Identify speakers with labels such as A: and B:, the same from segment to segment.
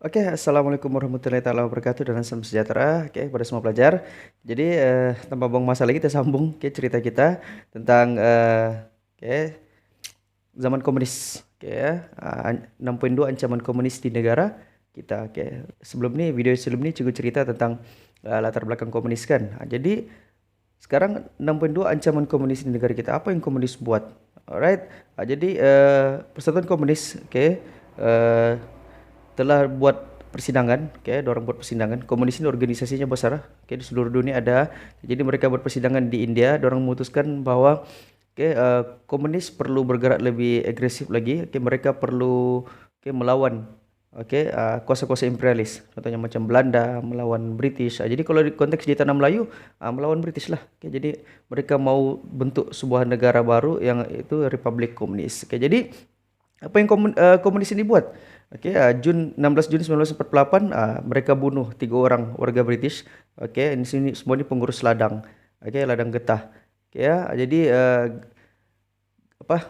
A: Oke, assalamualaikum warahmatullahi taala wabarakatuh dan salam sejahtera. Oke, kepada semua pelajar. Jadi tanpa buang masa lagi kita sambung ke cerita kita tentang zaman komunis. Oke ya, 6.2 ancaman komunis di negara kita. Oke, video sebelum ini juga cerita tentang latar belakang komunis kan. Jadi sekarang 6.2 ancaman komunis di negara kita. Apa yang komunis buat? Alright. Jadi Persatuan Komunis, eh, telah buat persidangan, dorang buat persidangan. Komunis ini organisasinya besar, di seluruh dunia ada. Jadi mereka buat persidangan di India, dorang memutuskan bahwa komunis perlu bergerak lebih agresif lagi. Mereka perlu melawan kuasa-kuasa imperialis. Contohnya macam Belanda melawan British. Jadi kalau di konteks di tanah Melayu, melawan British lah. Jadi mereka mau bentuk sebuah negara baru yang itu Republik Komunis. Jadi apa yang komunis ini buat? 16 Juni 1948 mereka bunuh 3 orang warga British. Di sini semua ini pengurus ladang. Ladang getah. Jadi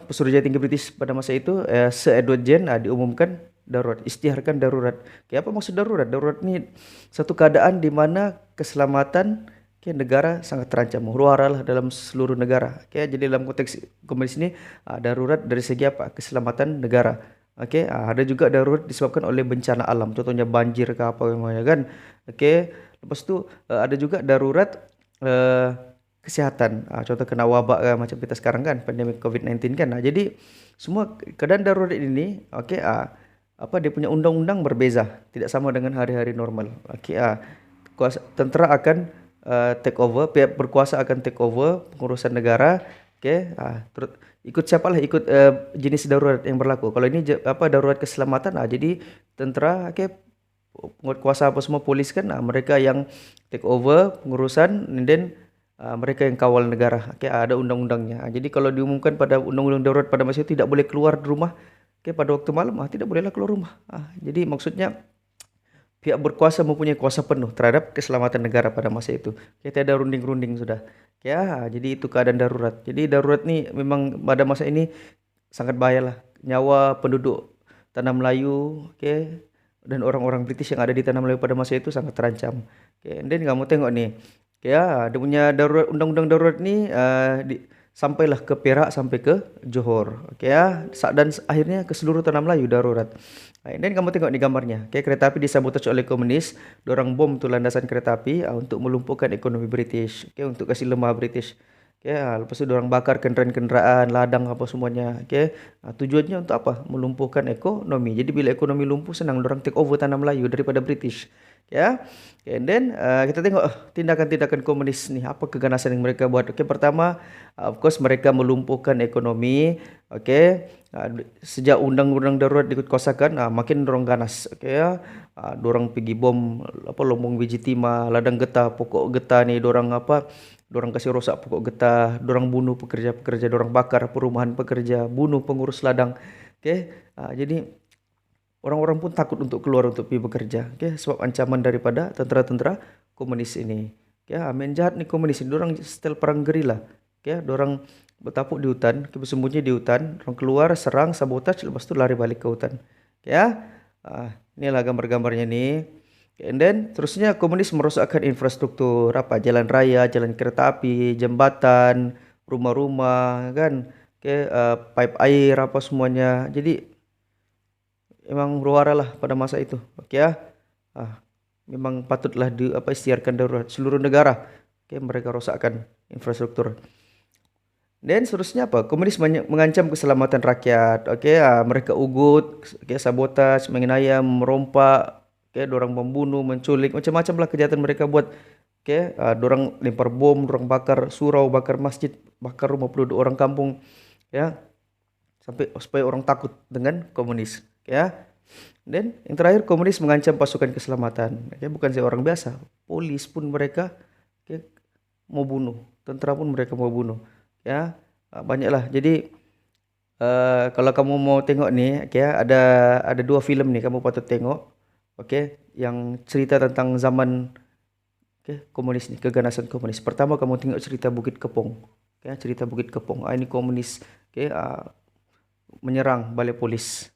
A: Pesuruhjaya tinggi British pada masa itu Sir Edward Gen diumumkan darurat, isytiharkan darurat. Apa maksud darurat? Darurat ini satu keadaan di mana keselamatan negara sangat terancam, huru-hara lah dalam seluruh negara. Jadi dalam konteks komunis ini darurat dari segi apa? Keselamatan negara. Ada juga darurat disebabkan oleh bencana alam, contohnya banjir ke apa namanya kan. Lepas itu ada juga darurat eh, kesehatan. Contoh kena wabak macam kita sekarang kan, pandemi COVID-19 kan. Jadi semua keadaan darurat ini, dia punya undang-undang berbeza, tidak sama dengan hari-hari normal. Tentera akan take over, pihak berkuasa akan take over pengurusan negara. Ikut siapalah, ikut jenis darurat yang berlaku. Kalau ini darurat keselamatan, jadi tentera, penguasa apa semua, polis kan, mereka yang take over pengurusan, and then mereka yang kawal negara. Ada undang-undangnya. Jadi kalau diumumkan pada undang-undang darurat pada masa itu tidak boleh keluar di rumah. Pada waktu malam tidak bolehlah keluar rumah. Jadi maksudnya pihak berkuasa mempunyai kuasa penuh terhadap keselamatan negara pada masa itu. Kita ada runding-runding sudah. Jadi itu keadaan darurat. Jadi darurat ni memang pada masa ini sangat bahaya lah. Nyawa penduduk tanah Melayu, dan orang-orang British yang ada di tanah Melayu pada masa itu sangat terancam. Dan kamu tengok nih, dia punya darurat, undang-undang darurat ni sampailah ke Perak, sampai ke Johor. Dan akhirnya ke seluruh tanah Melayu darurat. Dan kamu tengok di gambarnya. Kereta api disabotaj oleh komunis. Dorang bom tu landasan kereta api untuk melumpuhkan ekonomi British. Untuk kasih lemah British. Lepas tu dorang bakar kenderaan-kenderaan, ladang apa semuanya. Tujuannya untuk apa? Melumpuhkan ekonomi. Jadi bila ekonomi lumpuh, senang dorang take over tanah Melayu daripada British. And then kita tengok tindakan-tindakan komunis ni, apa keganasan yang mereka buat. Pertama, of course mereka melumpuhkan ekonomi. Sejak undang-undang darurat dikuatkuasakan, makin dorang ganas. Dorang pergi bom Lombong biji timah, ladang getah, pokok getah ni dorang kasih rosak pokok getah, dorang bunuh pekerja-pekerja, dorang bakar perumahan pekerja, bunuh pengurus ladang. Jadi orang-orang pun takut untuk keluar untuk pergi bekerja. Sebab ancaman daripada tentera-tentera komunis ini. Main jahat ni komunis ini. Dorang setel perang gerila. Dorang bertapuk di hutan, bersembunyi di hutan, orang keluar serang, sabotaj, lepas tu lari balik ke hutan. Inilah gambar-gambarnya ni. And then terusnya komunis merosakkan infrastruktur, jalan raya, jalan kereta api, jembatan, rumah-rumah kan. Pipe air apa semuanya. Jadi memang berwara lah pada masa itu. Ah, Memang patutlah isytiharkan darurat seluruh negara. Mereka rosakkan infrastruktur. Dan seterusnya apa? Komunis mengancam keselamatan rakyat. Mereka ugut, sabotaj, menganiaya, merompak, dorang membunuh, menculik, macam-macam lah kejahatan mereka buat. Dorang lempar bom, dorang bakar surau, bakar masjid, bakar rumah penduduk orang kampung. Sampai supaya orang takut dengan komunis. Dan yang terakhir, komunis mengancam pasukan keselamatan. Bukan saya orang biasa, polis pun mereka mau bunuh, tentera pun mereka mau bunuh. Banyaklah. Jadi kalau kamu mau tengok nih, ada 2 filem nih kamu patut tengok. Yang cerita tentang zaman komunis nih, keganasan komunis. Pertama kamu tengok cerita Bukit Kepong. Cerita Bukit Kepong. Ini komunis menyerang balai polis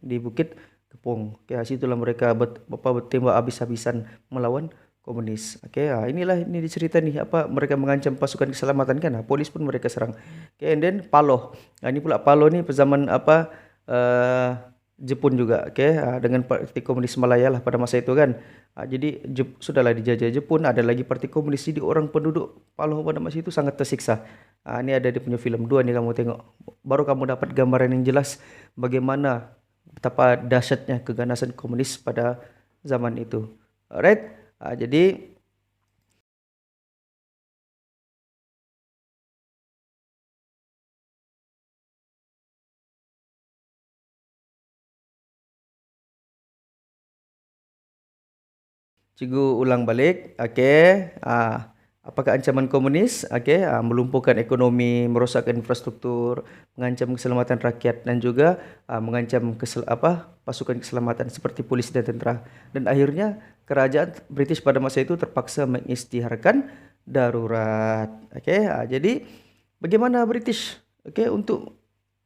A: di Bukit kepung. Oke, situlah mereka bertembak habis-habisan melawan komunis. Oke, inilah ini dicerita nih apa mereka mengancam pasukan keselamatan kan. Polis pun mereka serang. Oke, and then Paloh. Ini pula Paloh nih zaman apa Jepun juga. Oke, dengan Parti Komunis Malaya lah pada masa itu kan. Jadi sudahlah dijajah Jepun, ada lagi Parti Komunis. Jadi orang penduduk Paloh pada masa itu sangat tersiksa. Ini ada di punya film 2 nih kamu tengok. Baru kamu dapat gambaran yang jelas bagaimana betapa dahsyatnya keganasan komunis pada zaman itu. Alright. Jadi cikgu ulang balik. Okey. Apakah ancaman komunis? Okey, melumpuhkan ekonomi, merosakkan infrastruktur, mengancam keselamatan rakyat dan juga mengancam pasukan keselamatan seperti polis dan tentera. Dan akhirnya kerajaan British pada masa itu terpaksa mengisytiharkan darurat. Okey, jadi bagaimana British untuk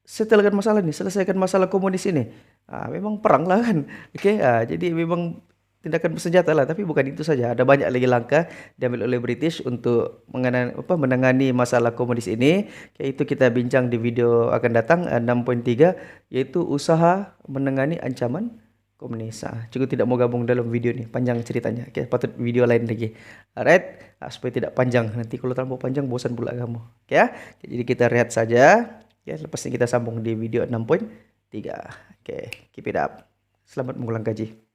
A: settlekan masalah ni, selesaikan masalah komunis ini? Memang perang lah kan. Okey, jadi memang tindakan bersenjata lah, tapi bukan itu saja. Ada banyak lagi langkah diambil oleh British untuk menangani masalah komunis ini. Itu kita bincang di video akan datang 6.3, yaitu usaha menangani ancaman komunis. Cikgu tidak mau gabung dalam video ni, panjang ceritanya. Patut video lain lagi. Alright, supaya tidak panjang. Nanti kalau terlalu panjang bosan pula kamu. Jadi kita rehat saja. Lepas ini kita sambung di video 6.3. Keep it up. Selamat mengulang kaji.